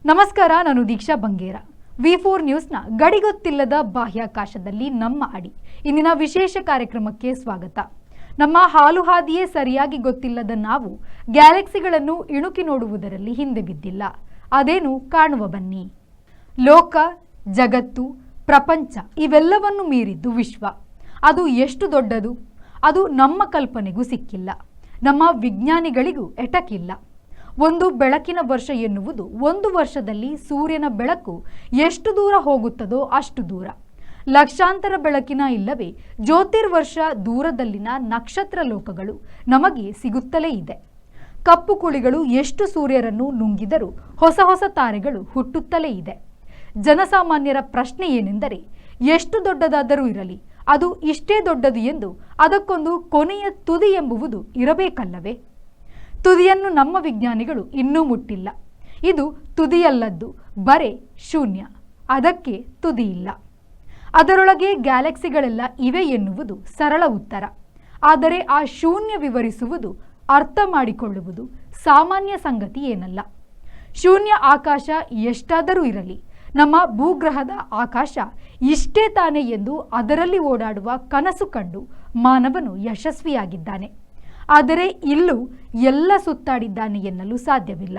ನಮಸ್ಕಾರ, ನಾನು ದೀಕ್ಷಾ ಬಂಗೇರ. ವಿ4 ನ್ಯೂಸ್ನ ಗಡಿಗೊತ್ತಿಲ್ಲದ ಬಾಹ್ಯಾಕಾಶದಲ್ಲಿ ನಮ್ಮ ಅಡಿ ಇಂದಿನ ವಿಶೇಷ ಕಾರ್ಯಕ್ರಮಕ್ಕೆ ಸ್ವಾಗತ. ನಮ್ಮ ಹಾಲು ಹಾದಿಯೇ ಸರಿಯಾಗಿ ಗೊತ್ತಿಲ್ಲದ ನಾವು ಗ್ಯಾಲಕ್ಸಿಗಳನ್ನು ಇಣುಕಿ ನೋಡುವುದರಲ್ಲಿ ಹಿಂದೆ ಬಿದ್ದಿಲ್ಲ. ಅದೇನು ಕಾಣುವ ಬನ್ನಿ. ಲೋಕ, ಜಗತ್ತು, ಪ್ರಪಂಚ ಇವೆಲ್ಲವನ್ನು ಮೀರಿದ್ದು ವಿಶ್ವ. ಅದು ಎಷ್ಟು ದೊಡ್ಡದು? ಅದು ನಮ್ಮ ಕಲ್ಪನೆಗೂ ಸಿಕ್ಕಿಲ್ಲ, ನಮ್ಮ ವಿಜ್ಞಾನಿಗಳಿಗೂ ಎಟಕಿಲ್ಲ. ಒಂದು ಬೆಳಕಿನ ವರ್ಷ ಎನ್ನುವುದು ಒಂದು ವರ್ಷದಲ್ಲಿ ಸೂರ್ಯನ ಬೆಳಕು ಎಷ್ಟು ದೂರ ಹೋಗುತ್ತದೋ ಅಷ್ಟು ದೂರ. ಲಕ್ಷಾಂತರ ಬೆಳಕಿನ ಇಲ್ಲವೇ ಜ್ಯೋತಿರ್ವರ್ಷ ದೂರದಲ್ಲಿನ ನಕ್ಷತ್ರ ಲೋಕಗಳು ನಮಗೆ ಸಿಗುತ್ತಲೇ ಇದೆ. ಕಪ್ಪು ಕುಳಿಗಳು ಎಷ್ಟು ಸೂರ್ಯರನ್ನು ನುಂಗಿದರೂ ಹೊಸ ಹೊಸ ತಾರೆಗಳು ಹುಟ್ಟುತ್ತಲೇ ಇದೆ. ಜನಸಾಮಾನ್ಯರ ಪ್ರಶ್ನೆ ಏನೆಂದರೆ, ಎಷ್ಟು ದೊಡ್ಡದಾದರೂ ಇರಲಿ, ಅದು ಇಷ್ಟೇ ದೊಡ್ಡದು ಎಂದು ಅದಕ್ಕೊಂದು ಕೊನೆಯ ತುದಿ ಎಂಬುವುದು ಇರಬೇಕಲ್ಲವೇ? ತುದಿಯನ್ನು ನಮ್ಮ ವಿಜ್ಞಾನಿಗಳು ಇನ್ನೂ ಮುಟ್ಟಿಲ್ಲ. ಇದು ತುದಿಯಲ್ಲದ್ದು, ಬರೇ ಶೂನ್ಯ. ಅದಕ್ಕೆ ತುದಿ ಇಲ್ಲ. ಅದರೊಳಗೆ ಗ್ಯಾಲಕ್ಸಿಗಳೆಲ್ಲ ಇವೆ ಎನ್ನುವುದು ಸರಳ ಉತ್ತರ. ಆದರೆ ಆ ಶೂನ್ಯ ವಿವರಿಸುವುದು, ಅರ್ಥ ಮಾಡಿಕೊಳ್ಳುವುದು ಸಾಮಾನ್ಯ ಸಂಗತಿ ಏನಲ್ಲ. ಶೂನ್ಯ ಆಕಾಶ ಎಷ್ಟಾದರೂ ಇರಲಿ, ನಮ್ಮ ಭೂಗ್ರಹದ ಆಕಾಶ ಇಷ್ಟೇ ತಾನೇ ಎಂದು ಅದರಲ್ಲಿ ಓಡಾಡುವ ಕನಸು ಕಂಡು ಮಾನವನು ಯಶಸ್ವಿಯಾಗಿದ್ದಾನೆ. ಆದರೆ ಇಲ್ಲೂ ಎಲ್ಲ ಸುತ್ತಾಡಿದ್ದಾನೆ ಎನ್ನಲು ಸಾಧ್ಯವಿಲ್ಲ.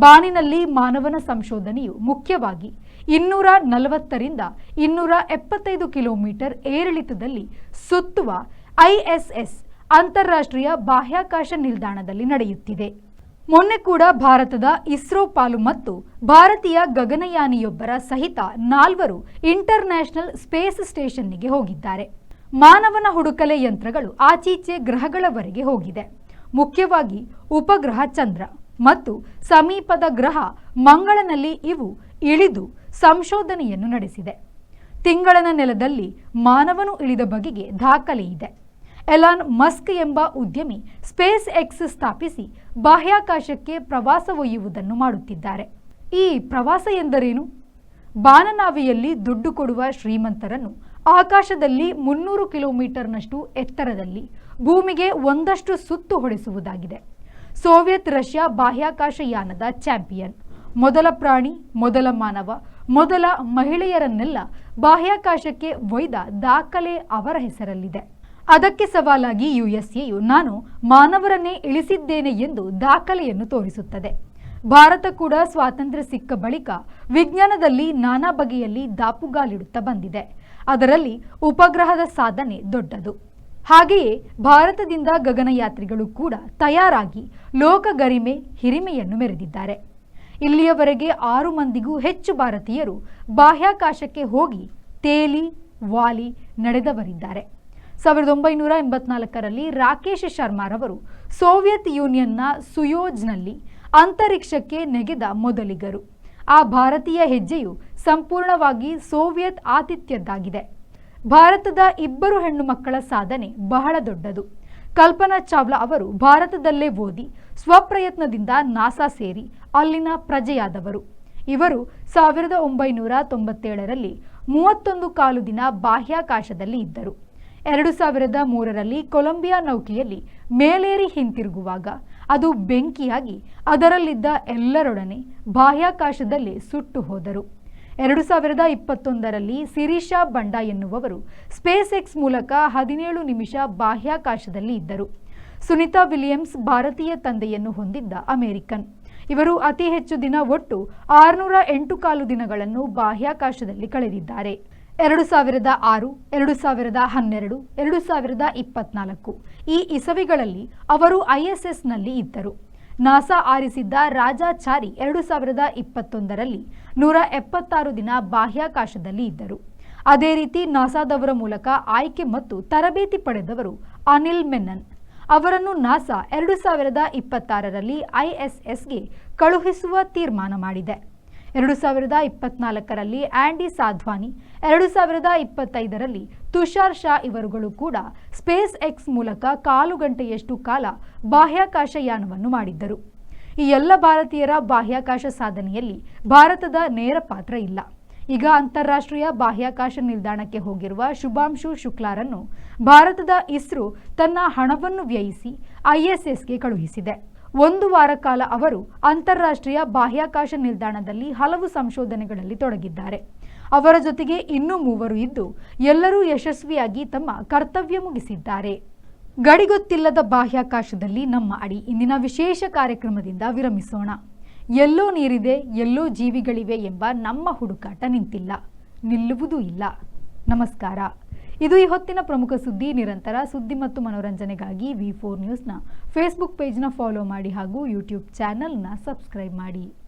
ಬಾನಿನಲ್ಲಿ ಮಾನವನ ಸಂಶೋಧನೆಯು ಮುಖ್ಯವಾಗಿ 240ರಿಂದ 275 ಕಿಲೋಮೀಟರ್ ಏರಿಳಿತದಲ್ಲಿ ಸುತ್ತುವ ISS ಅಂತಾರಾಷ್ಟ್ರೀಯ ಬಾಹ್ಯಾಕಾಶ ನಿಲ್ದಾಣದಲ್ಲಿ ನಡೆಯುತ್ತಿದೆ. ಮೊನ್ನೆ ಕೂಡ ಭಾರತದ ಇಸ್ರೋ ಪಾಲು ಮತ್ತು ಭಾರತೀಯ ಗಗನಯಾನಿಯೊಬ್ಬರ ಸಹಿತ 4 ಇಂಟರ್ನ್ಯಾಷನಲ್ ಸ್ಪೇಸ್ ಸ್ಟೇಷನ್ನಿಗೆ ಹೋಗಿದ್ದಾರೆ. ಮಾನವನ ಹುಡುಕಲೆ ಯಂತ್ರಗಳು ಆಚೀಚೆ ಗ್ರಹಗಳವರೆಗೆ ಹೋಗಿದೆ. ಮುಖ್ಯವಾಗಿ ಉಪಗ್ರಹ ಚಂದ್ರ ಮತ್ತು ಸಮೀಪದ ಗ್ರಹ ಮಂಗಳನಲ್ಲಿ ಇವು ಇಳಿದು ಸಂಶೋಧನೆಯನ್ನು ನಡೆಸಿದೆ. ತಿಂಗಳನ ನೆಲದಲ್ಲಿ ಮಾನವನು ಇಳಿದ ಬಗೆಗೆ ದಾಖಲೆ ಇದೆ. ಎಲಾನ್ ಮಸ್ಕ್ ಎಂಬ ಉದ್ಯಮಿ ಸ್ಪೇಸ್ ಎಕ್ಸ್ ಸ್ಥಾಪಿಸಿ ಬಾಹ್ಯಾಕಾಶಕ್ಕೆ ಪ್ರವಾಸ ಒಯ್ಯುವುದನ್ನು ಮಾಡುತ್ತಿದ್ದಾರೆ. ಈ ಪ್ರವಾಸ ಎಂದರೇನು? ಬಾನನಾವಿಯಲ್ಲಿ ದುಡ್ಡು ಕೊಡುವ ಶ್ರೀಮಂತರನ್ನು ಆಕಾಶದಲ್ಲಿ 300 ಕಿಲೋಮೀಟರ್ನಷ್ಟು ಎತ್ತರದಲ್ಲಿ ಭೂಮಿಗೆ ಒಂದಷ್ಟು ಸುತ್ತು ಹೊಡೆಸುವುದಾಗಿದೆ. ಸೋವಿಯತ್ ರಷ್ಯಾ ಬಾಹ್ಯಾಕಾಶ ಯಾನದ ಚಾಂಪಿಯನ್, ಮೊದಲ ಪ್ರಾಣಿ, ಮೊದಲ ಮಾನವ, ಮೊದಲ ಮಹಿಳೆಯರನ್ನೆಲ್ಲ ಬಾಹ್ಯಾಕಾಶಕ್ಕೆ ಒಯ್ದ ದಾಖಲೆ ಅವರ ಹೆಸರಲ್ಲಿದೆ. ಅದಕ್ಕೆ ಸವಾಲಾಗಿ USAಯು ನಾನು ಮಾನವರನ್ನೇ ಇಳಿಸಿದ್ದೇನೆ ಎಂದು ದಾಖಲೆಯನ್ನು ತೋರಿಸುತ್ತದೆ. ಭಾರತ ಕೂಡ ಸ್ವಾತಂತ್ರ್ಯ ಸಿಕ್ಕ ಬಳಿಕ ವಿಜ್ಞಾನದಲ್ಲಿ ನಾನಾ ಬಗೆಯಲ್ಲಿ ದಾಪುಗಾಲಿಡುತ್ತಾ ಬಂದಿದೆ. ಅದರಲ್ಲಿ ಉಪಗ್ರಹದ ಸಾಧನೆ ದೊಡ್ಡದು. ಹಾಗೆಯೇ ಭಾರತದಿಂದ ಗಗನಯಾತ್ರಿಗಳು ಕೂಡ ತಯಾರಾಗಿ ಲೋಕ ಗರಿಮೆ ಹಿರಿಮೆಯನ್ನು ಮೆರೆದಿದ್ದಾರೆ. ಇಲ್ಲಿಯವರೆಗೆ 6 ಮಂದಿಗೂ ಹೆಚ್ಚು ಭಾರತೀಯರು ಬಾಹ್ಯಾಕಾಶಕ್ಕೆ ಹೋಗಿ ತೇಲಿ ವಾಲಿ ನಡೆದವರಿದ್ದಾರೆ. 1984ರಲ್ಲಿ ರಾಕೇಶ್ ಶರ್ಮಾರವರು ಸೋವಿಯತ್ ಯೂನಿಯನ್ನ ಸುಯೋಜ್ನಲ್ಲಿ ಅಂತರಿಕ್ಷಕ್ಕೆ ನೆಗೆದ ಮೊದಲಿಗರು. ಆ ಭಾರತೀಯ ಹೆಜ್ಜೆಯು ಸಂಪೂರ್ಣವಾಗಿ ಸೋವಿಯತ್ ಆತಿಥ್ಯದ್ದಾಗಿದೆ. ಭಾರತದ 2 ಹೆಣ್ಣು ಮಕ್ಕಳ ಸಾಧನೆ ಬಹಳ ದೊಡ್ಡದು. ಕಲ್ಪನಾ ಚಾವ್ಲಾ ಅವರು ಭಾರತದಲ್ಲೇ ಓದಿ ಸ್ವಪ್ರಯತ್ನದಿಂದ ನಾಸಾ ಸೇರಿ ಅಲ್ಲಿನ ಪ್ರಜೆಯಾದವರು. ಇವರು 1997ರಲ್ಲಿ 31 ಕಾಲು ದಿನ ಬಾಹ್ಯಾಕಾಶದಲ್ಲಿ ಇದ್ದರು. 2003ರಲ್ಲಿ ಕೊಲಂಬಿಯಾ ನೌಕೆಯಲ್ಲಿ ಮೇಲೇರಿ ಹಿಂತಿರುಗುವಾಗ ಅದು ಬೆಂಕಿಯಾಗಿ ಅದರಲ್ಲಿದ್ದ ಎಲ್ಲರೊಡನೆ ಬಾಹ್ಯಾಕಾಶದಲ್ಲಿ ಸುಟ್ಟು ಹೋದರು. 2021ರಲ್ಲಿ ಸಿರಿಷಾ ಬಂಡಾ ಎನ್ನುವವರು ಸ್ಪೇಸ್ ಎಕ್ಸ್ ಮೂಲಕ 17 ನಿಮಿಷ ಬಾಹ್ಯಾಕಾಶದಲ್ಲಿ ಇದ್ದರು. ಸುನಿತಾ ವಿಲಿಯಮ್ಸ್ ಭಾರತೀಯ ತಂದೆಯನ್ನು ಹೊಂದಿದ್ದ ಅಮೆರಿಕನ್. ಇವರು ಅತಿ ಹೆಚ್ಚು ದಿನ ಒಟ್ಟು 608 ಕಾಲು ದಿನಗಳನ್ನು ಬಾಹ್ಯಾಕಾಶದಲ್ಲಿ ಕಳೆದಿದ್ದಾರೆ. 2006, 2012, 2024 ಈ ಇಸವಿಗಳಲ್ಲಿ ಅವರು ISSನಲ್ಲಿ ಇದ್ದರು. ನಾಸಾ ಆರಿಸಿದ್ದ ರಾಜಾಚಾರಿ 2021ರಲ್ಲಿ 176 ದಿನ ಬಾಹ್ಯಾಕಾಶದಲ್ಲಿ ಇದ್ದರು. ಅದೇ ರೀತಿ ನಾಸಾದವರ ಮೂಲಕ ಆಯ್ಕೆ ಮತ್ತು ತರಬೇತಿ ಪಡೆದವರು ಅನಿಲ್ ಮೆನನ್. ಅವರನ್ನು ನಾಸಾ 2026ರಲ್ಲಿ ISSಗೆ ಕಳುಹಿಸುವ ತೀರ್ಮಾನ ಮಾಡಿದೆ. 2024ರಲ್ಲಿ ಆಂಡಿ ಸಾಧ್ವಾನಿ, 2025ರಲ್ಲಿ ತುಷಾರ್ ಶಾ ಇವರುಗಳು ಕೂಡ ಸ್ಪೇಸ್ ಎಕ್ಸ್ ಮೂಲಕ 1/4 ಗಂಟೆಯಷ್ಟು ಕಾಲ ಬಾಹ್ಯಾಕಾಶ ಯಾನವನ್ನು ಮಾಡಿದ್ದರು. ಈ ಎಲ್ಲ ಭಾರತೀಯರ ಬಾಹ್ಯಾಕಾಶ ಸಾಧನೆಯಲ್ಲಿ ಭಾರತದ ನೇರ ಪಾತ್ರ ಇಲ್ಲ. ಈಗ ಅಂತಾರಾಷ್ಟ್ರೀಯ ಬಾಹ್ಯಾಕಾಶ ನಿಲ್ದಾಣಕ್ಕೆ ಹೋಗಿರುವ ಶುಭಾಂಶು ಶುಕ್ಲಾರನ್ನು ಭಾರತದ ಇಸ್ರೋ ತನ್ನ ಹಣವನ್ನು ವ್ಯಯಿಸಿ ISSಗೆ ಕಳುಹಿಸಿದೆ. 1 ವಾರ ಕಾಲ ಅವರು ಅಂತಾರಾಷ್ಟ್ರೀಯ ಬಾಹ್ಯಾಕಾಶ ನಿಲ್ದಾಣದಲ್ಲಿ ಹಲವು ಸಂಶೋಧನೆಗಳಲ್ಲಿ ತೊಡಗಿದ್ದಾರೆ. ಅವರ ಜೊತೆಗೆ ಇನ್ನೂ 3 ಇದ್ದು ಎಲ್ಲರೂ ಯಶಸ್ವಿಯಾಗಿ ತಮ್ಮ ಕರ್ತವ್ಯ ಮುಗಿಸಿದ್ದಾರೆ. ಗಡಿಗೊತ್ತಿಲ್ಲದ ಬಾಹ್ಯಾಕಾಶದಲ್ಲಿ ನಮ್ಮ ಅಡಿ ಇಂದಿನ ವಿಶೇಷ ಕಾರ್ಯಕ್ರಮದಿಂದ ವಿರಮಿಸೋಣ. ಎಲ್ಲೋ ನೀರಿದೆ, ಎಲ್ಲೋ ಜೀವಿಗಳಿವೆ ಎಂಬ ನಮ್ಮ ಹುಡುಕಾಟ ನಿಂತಿಲ್ಲ, ನಿಲ್ಲುವುದೂ ಇಲ್ಲ. ನಮಸ್ಕಾರ. ಇದು ಈ ಹೊತ್ತಿನ ಪ್ರಮುಖ ಸುದ್ದಿ. ನಿರಂತರ ಸುದ್ದಿ ಮತ್ತು ಮನೋರಂಜನೆಗಾಗಿ V4 ನ್ಯೂಸ್ನ ಫೇಸ್ಬುಕ್ ಪೇಜ್ನ ಫಾಲೋ ಮಾಡಿ ಹಾಗೂ ಯೂಟ್ಯೂಬ್ ಚಾನೆಲ್ನ ಸಬ್ಸ್ಕ್ರೈಬ್ ಮಾಡಿ.